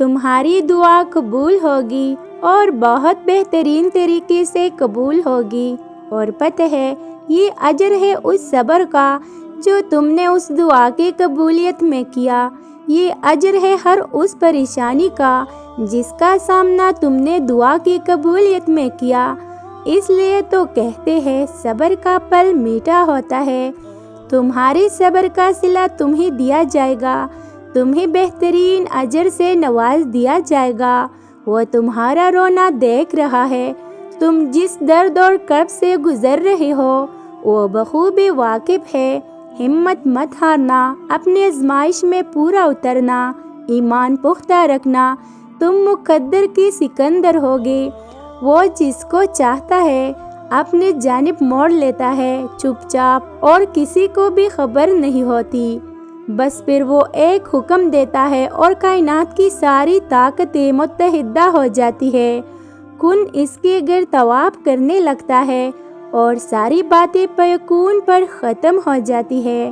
تمہاری دعا قبول ہوگی اور بہت بہترین طریقے سے قبول ہوگی۔ اور پتہ ہے یہ اجر ہے اس صبر کا جو تم نے اس دعا کی قبولیت میں کیا۔ یہ اجر ہے ہر اس پریشانی کا جس کا سامنا تم نے دعا کی قبولیت میں کیا۔ اس لیے تو کہتے ہیں صبر کا پھل میٹھا ہوتا ہے۔ تمہارے صبر کا صلہ تمہیں دیا جائے گا، تمہیں بہترین اجر سے نواز دیا جائے گا۔ وہ تمہارا رونا دیکھ رہا ہے، تم جس درد اور کرب سے گزر رہے ہو وہ بخوبی واقف ہے۔ ہمت مت ہارنا، اپنے آزمائش میں پورا اترنا، ایمان پختہ رکھنا، تم مقدر کی سکندر ہوگے۔ وہ جس کو چاہتا ہے اپنے جانب موڑ لیتا ہے چپ چاپ، اور کسی کو بھی خبر نہیں ہوتی۔ بس پھر وہ ایک حکم دیتا ہے اور کائنات کی ساری طاقتیں متحدہ ہو جاتی ہے، کن اس کے گرد طواف کرنے لگتا ہے اور ساری باتیں فیکون پر ختم ہو جاتی ہے۔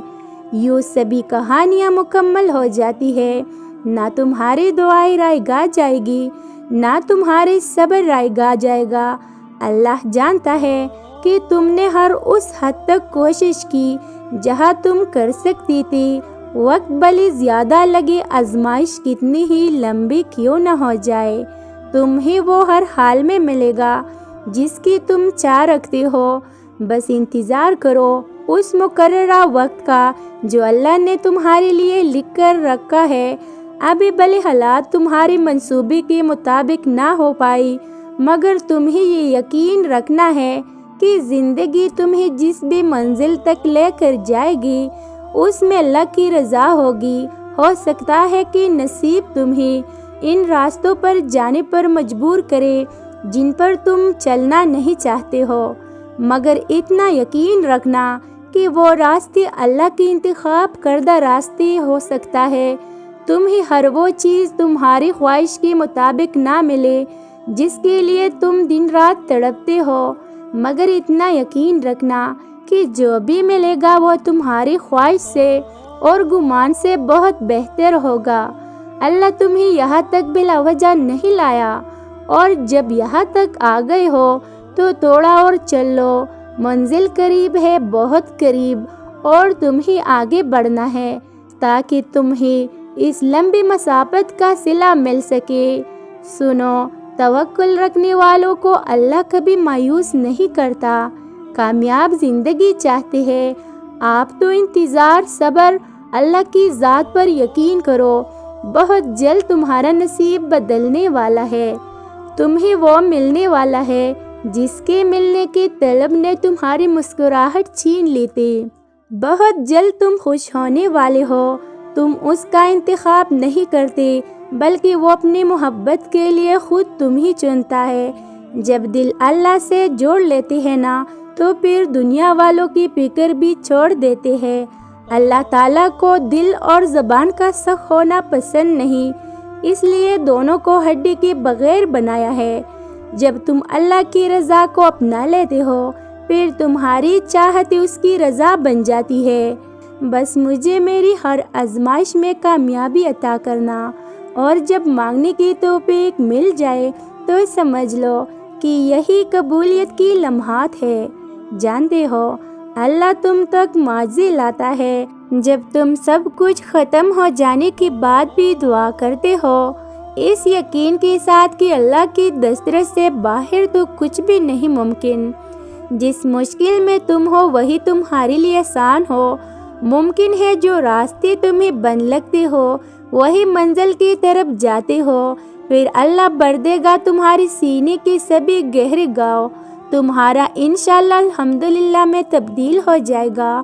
یوں سبھی کہانیاں مکمل ہو جاتی ہے۔ نہ تمہاری دعائیں رائے گا جائے گی، نہ تمہارے صبر رائے گا جائے گا۔ اللہ جانتا ہے کہ تم نے ہر اس حد تک کوشش کی جہاں تم کر سکتی تھی، وقت بھلے زیادہ لگے، آزمائش کتنی ہی لمبی کیوں نہ ہو جائے، تمہیں وہ ہر حال میں ملے گا جس کی تم چاہ رکھتے ہو۔ بس انتظار کرو اس مقررہ وقت کا جو اللہ نے تمہارے لیے لکھ کر رکھا ہے۔ ابھی بھلے حالات تمہارے منصوبے کے مطابق نہ ہو پائی، مگر تمہیں یہ یقین رکھنا ہے کہ زندگی تمہیں جس بھی منزل تک لے کر جائے گی اس میں اللہ کی رضا ہوگی۔ ہو سکتا ہے کہ نصیب تمہیں ان راستوں پر جانے پر مجبور کرے جن پر تم چلنا نہیں چاہتے ہو، مگر اتنا یقین رکھنا کہ وہ راستے اللہ کے انتخاب کردہ راستے ہو سکتا ہے تمہیں ہر وہ چیز تمہاری خواہش کے مطابق نہ ملے جس کے لیے تم دن رات تڑپتے ہو، مگر اتنا یقین رکھنا کہ جو بھی ملے گا وہ تمہاری خواہش سے اور گمان سے بہت بہتر ہوگا۔ اللہ تمہیں یہاں تک بلا وجہ نہیں لایا، اور جب یہاں تک آ گئے ہو تو تھوڑا اور چل لو، منزل قریب ہے، بہت قریب، اور تمہیں آگے بڑھنا ہے تاکہ تمہیں اس لمبی مسافت کا صلہ مل سکے۔ سنو، توکل رکھنے والوں کو اللہ کبھی مایوس نہیں کرتا۔ کامیاب زندگی چاہتے ہیں آپ تو انتظار، صبر، اللہ کی ذات پر یقین کرو۔ بہت جلد تمہارا نصیب بدلنے والا ہے، تمہیں وہ ملنے والا ہے جس کے ملنے کی طلب نے تمہاری مسکراہٹ چھین لی تھی۔ بہت جلد تم خوش ہونے والے ہو۔ تم اس کا انتخاب نہیں کرتے بلکہ وہ اپنی محبت کے لیے خود تمہیں چنتا ہے۔ جب دل اللہ سے جوڑ لیتے ہیں نا تو پھر دنیا والوں کی فکر بھی چھوڑ دیتے ہیں۔ اللہ تعالیٰ کو دل اور زبان کا سخت ہونا پسند نہیں، اس لیے دونوں کو ہڈی کے بغیر بنایا ہے۔ جب تم اللہ کی رضا کو اپنا لیتے ہو پھر تمہاری چاہت اس کی رضا بن جاتی ہے۔ بس مجھے میری ہر آزمائش میں کامیابی عطا کرنا، اور جب مانگنے کی توفیق مل جائے تو سمجھ لو کہ یہی قبولیت کی لمحات ہے۔ جانتے ہو اللہ تم تک معجزے لاتا ہے جب تم سب کچھ ختم ہو جانے کے بعد بھی دعا کرتے ہو، اس یقین کے ساتھ کہ اللہ کی دسترس سے باہر تو کچھ بھی نہیں ممکن۔ جس مشکل میں تم ہو وہی تمہارے لیے آسان ہو۔ ممکن ہے جو راستے تمہیں بند لگتے ہو وہی منزل کی طرف جاتے ہو، پھر اللہ بھر دے گا تمہارے سینے کے سبھی گہرے گاؤں، تمہارا انشاءاللہ الحمدللہ میں تبدیل ہو جائے گا،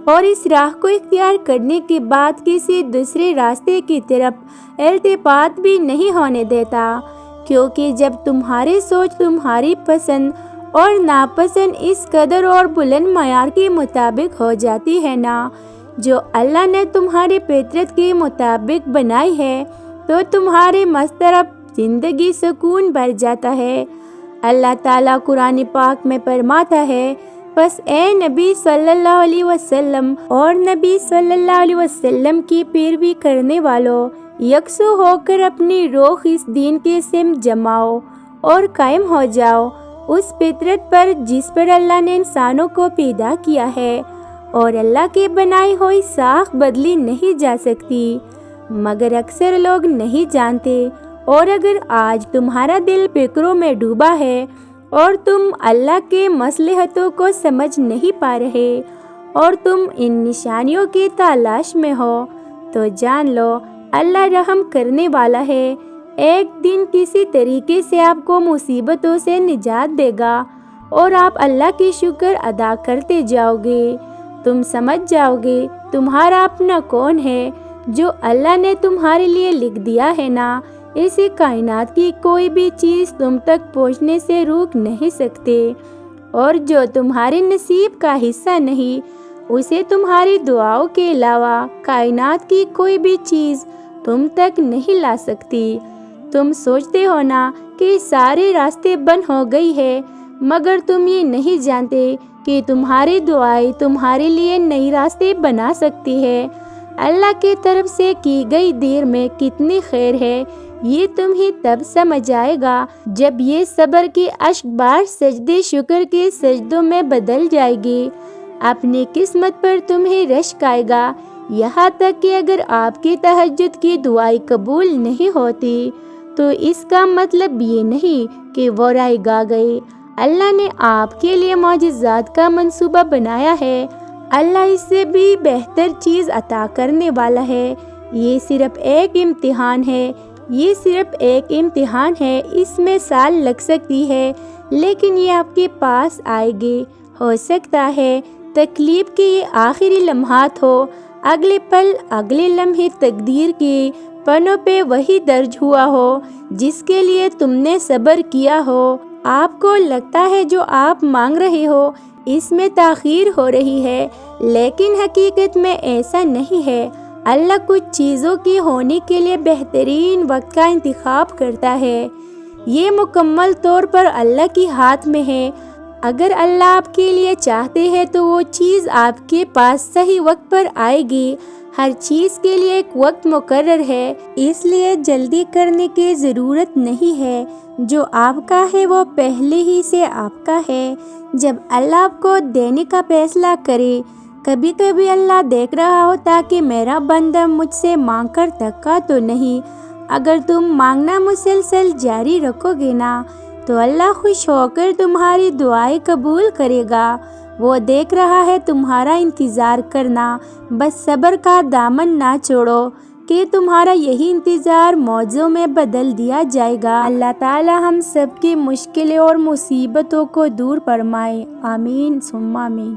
اور اس راہ کو اختیار کرنے کے بعد کسی دوسرے راستے کی طرف التفات بھی نہیں ہونے دیتا، کیونکہ جب تمہاری سوچ تمہاری پسند اور ناپسند اس قدر اور بلند معیار کے مطابق ہو جاتی ہے نا جو اللہ نے تمہاری فطرت کے مطابق بنائی ہے، تو تمہارے مسترب زندگی سکون بھر جاتا ہے۔ اللہ تعالیٰ قرآن پاک میں فرماتا ہے، پس اے نبی صلی اللہ علیہ وسلم اور نبی صلی اللہ علیہ وسلم کی پیروی کرنے والوں، یکسو ہو کر اپنی روح اس دین کے سمت جماؤ اور قائم ہو جاؤ اس فطرت پر جس پر اللہ نے انسانوں کو پیدا کیا ہے، اور اللہ کی بنائی ہوئی ساکھ بدلی نہیں جا سکتی، مگر اکثر لوگ نہیں جانتے۔ اور اگر آج تمہارا دل فکروں میں ڈوبا ہے اور تم اللہ کے مصلحتوں کو سمجھ نہیں پا رہے اور تم ان نشانیوں کی تلاش میں ہو، تو جان لو اللہ رحم کرنے والا ہے۔ ایک دن کسی طریقے سے آپ کو مصیبتوں سے نجات دے گا اور آپ اللہ کی شکر ادا کرتے جاؤ گے۔ تم سمجھ جاؤ گے تمہارا اپنا کون ہے جو اللہ نے تمہارے لیے لکھ دیا ہے نا، اسی کائنات کی کوئی بھی چیز تم تک پہنچنے سے روک نہیں سکتے، اور جو تمہارے نصیب کا حصہ نہیں اسے تمہاری دعاؤں کے علاوہ کائنات کی کوئی بھی چیز تم تک نہیں لا سکتی۔ تم سوچتے ہو نا کہ سارے راستے بند ہو گئی ہے، مگر تم یہ نہیں جانتے کہ تمہاری دعائیں تمہارے لیے نئی راستے بنا سکتی ہے۔ اللہ کی طرف سے کی گئی دیر میں کتنی خیر ہے، یہ تم ہی تب سمجھ آئے گا جب یہ صبر کی اشک بار سجدے شکر کے سجدوں میں بدل جائے گی۔ اپنی قسمت پر تمہیں رشک آئے گا، یہاں تک کہ اگر آپ کی تہجد کی دعائیں قبول نہیں ہوتی تو اس کا مطلب یہ نہیں کہ وہ رائے گا گئے۔ اللہ نے آپ کے لیے معجزات کا منصوبہ بنایا ہے، اللہ اس سے بھی بہتر چیز عطا کرنے والا ہے۔ یہ صرف ایک امتحان ہے، یہ صرف ایک امتحان ہے، اس میں سال لگ سکتی ہے لیکن یہ آپ کے پاس آئے گی۔ ہو سکتا ہے تکلیف کے یہ آخری لمحات ہو، اگلے پل اگلے لمحے تقدیر کی پنوں پہ وہی درج ہوا ہو جس کے لیے تم نے صبر کیا ہو۔ آپ کو لگتا ہے جو آپ مانگ رہے ہو اس میں تاخیر ہو رہی ہے، لیکن حقیقت میں ایسا نہیں ہے۔ اللہ کچھ چیزوں کی ہونے کے لیے بہترین وقت کا انتخاب کرتا ہے، یہ مکمل طور پر اللہ کے ہاتھ میں ہے۔ اگر اللہ آپ کے لیے چاہتے ہیں تو وہ چیز آپ کے پاس صحیح وقت پر آئے گی۔ ہر چیز کے لیے ایک وقت مقرر ہے، اس لیے جلدی کرنے کی ضرورت نہیں ہے۔ جو آپ کا ہے وہ پہلے ہی سے آپ کا ہے۔ جب اللہ آپ کو دینے کا فیصلہ کرے، کبھی کبھی اللہ دیکھ رہا ہوتا کہ میرا بندہ مجھ سے مانگ کر تھکا تو نہیں۔ اگر تم مانگنا مسلسل جاری رکھو گے نا تو اللہ خوش ہو کر تمہاری دعائیں قبول کرے گا۔ وہ دیکھ رہا ہے تمہارا انتظار کرنا، بس صبر کا دامن نہ چھوڑو کہ تمہارا یہی انتظار معجزوں میں بدل دیا جائے گا۔ اللہ تعالی ہم سب کی مشکلیں اور مصیبتوں کو دور فرمائے، آمین ثم آمین۔